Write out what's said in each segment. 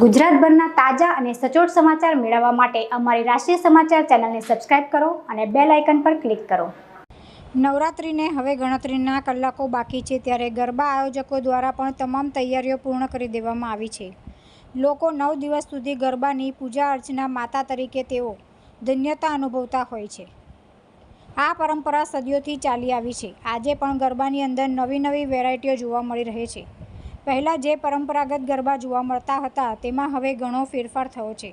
ગુજરાતભરના તાજા અને સચોટ સમાચાર મેળવવા માટે અમારી રાષ્ટ્રીય સમાચાર ચેનલને સબસ્ક્રાઇબ કરો અને બેલ આઇકન પર ક્લિક કરો। નવરાત્રિને હવે ગણતરીના કલાકો બાકી છે, ત્યારે ગરબા આયોજકો દ્વારા પણ તમામ તૈયારીઓ પૂર્ણ કરી દેવામાં આવી છે। લોકો 9 દિવસ સુધી ગરબાની પૂજા અર્ચના માતા તરીકે તેઓ ધન્યતા અનુભવતા હોય છે। આ પરંપરા સદીઓથી ચાલી આવી છે। આજે પણ ગરબાની અંદર નવી વેરાયટીઓ જોવા મળી રહે છે। પહેલાં જે પરંપરાગત ગરબા જોવા મળતા હતા તેમાં હવે ઘણો ફેરફાર થયો છે।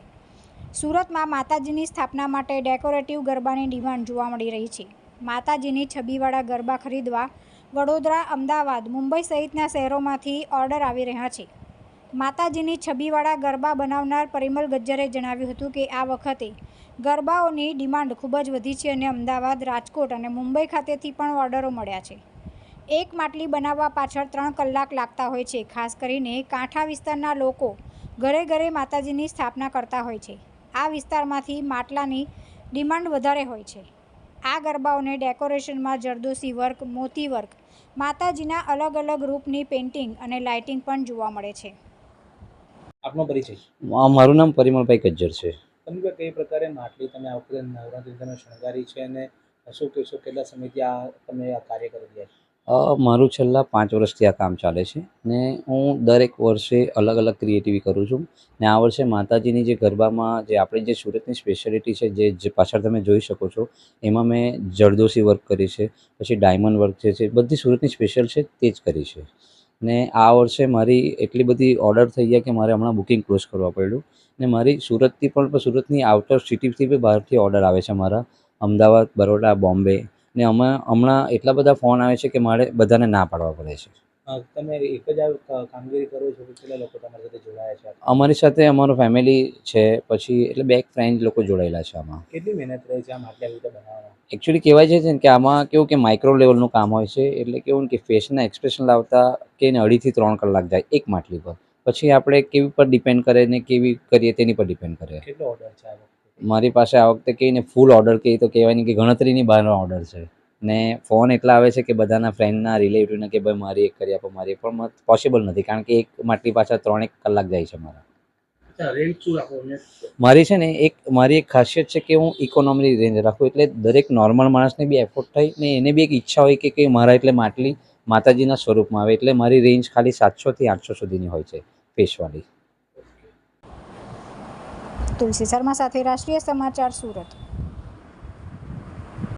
સુરતમાં માતાજીની સ્થાપના માટે ડેકોરેટિવ ગરબાની ડિમાન્ડ જોવા મળી રહી છે। માતાજીની છબીવાળા ગરબા ખરીદવા વડોદરા, અમદાવાદ, મુંબઈ સહિતના શહેરોમાંથી ઓર્ડર આવી રહ્યા છે। માતાજીની છબીવાળા ગરબા બનાવનાર પરિમલ ગજ્જરે જણાવ્યું હતું કે આ વખતે ગરબાઓની ડિમાન્ડ ખૂબ જ વધી છે અને અમદાવાદ, રાજકોટ અને મુંબઈ ખાતેથી પણ ઓર્ડરો મળ્યા છે। એક માટલી બનાવવા પાછળ 3 કલાક લાગતા હોય છે। ખાસ કરીને કાંઠા વિસ્તારના લોકો ઘરે માતાજીની સ્થાપના કરતા હોય છે। આ વિસ્તારમાંથી માટલાની ડિમાન્ડ વધારે હોય છે। આ ગરબાઓને ડેકોરેશનમાં જરદોશી વર્ક, મોતી વર્ક, માતાજીના અલગ રૂપની પેઇન્ટિંગ અને લાઇટિંગ પણ જોવા મળે છે। આપનો પરિચય? મારું નામ પરિમલભાઈ ગજ્જર છે। તમે કઈ પ્રકારે માટલી તમે આ વખતે નવરાત્રી તમે શણગારી છે અને શું કહેશો, કેટલા સમયથી તમે આ કાર્ય કરી રહ્યા છો? મારું છેલ્લા 5 વર્ષથી આ કામ ચાલે છે ને હું દરેક વર્ષે અલગ ક્રિએટિવિટી કરું છું ને આ વર્ષે માતાજીની જે ગરબામાં જે આપણી જે સુરતની સ્પેશિયાલિટી છે, જે પાછળ તમે જોઈ શકો છો, એમાં મેં જરદોશી વર્ક કરી છે, પછી ડાયમંડ વર્ક છે, બધી સુરતની સ્પેશિયલ છે તે જ કરી છે। ને આ વર્ષે મારી એટલી બધી ઓર્ડર થઈ ગયા કે મારે હમણાં બુકિંગ ક્લોઝ કરવા પડ્યું ને મારી સુરતની આઉટર સિટીથી બી બહારથી ઓર્ડર આવે છે મારા, અમદાવાદ, બરોડા, બોમ્બે ને હમણાં એટલા બધા ફોન આવે છે કે મારે બધાને ના પાડવા પડે છે। તમે એક જ આ કામગીરી કરો છો કે કેટલા લોકો તમારી સાથે જોડાયા છે? અમારી સાથે અમારું ફેમિલી છે, પછી એટલે 2 ફ્રેન્ડ લોકો જોડાયેલા છે આમાં। કેટલી મહેનત રહે છે આ માટલી આવી રીતે બનાવવામાં? એકચ્યુઅલી કહેવાય છે કે આમાં કેવું કે માઇક્રો લેવલનું કામ હોય છે, એટલે કેવું કે ફેસના એક્સપ્રેશન લાવતા કે 2.5 થી 3 કલાક જાય એક માટલી પર। પછી આપણે કેવી પર ડિપેન્ડ કરે ને કેવી કરીએ તેની પર ડિપેન્ડ કરે। કેટલો ઓર્ડર છે આ વખતે? મારી પાસે આ વખતે કહીને ફૂલ ઓર્ડર કહી તો કહેવાય નહીં કે ગણતરીની બહારનો ઓર્ડર છે ને ફોન એટલા આવે છે કે બધાના ફ્રેન્ડના, રિલેટિવના કે ભાઈ મારી એક કરી આપો, મારી એક, પણ પોસિબલ નથી કારણ કે એક માટલી પાછળ 3 કલાક જાય છે મારા। રેન્ટ શું રાખો? મારી છે ને મારી એક ખાસિયત છે કે હું ઇકોનોમી રેન્જ રાખું, એટલે દરેક નોર્મલ માણસને બી એફોર્ડ થાય ને એને બી એક ઈચ્છા હોય કે મારા એટલે માટલી માતાજીના સ્વરૂપમાં આવે, એટલે મારી રેન્જ ખાલી 700 થી 800 સુધીની હોય છે ફેસવાળી। તુલસી શર્મા સાથે રાષ્ટ્રીય સમાચાર, સુરત।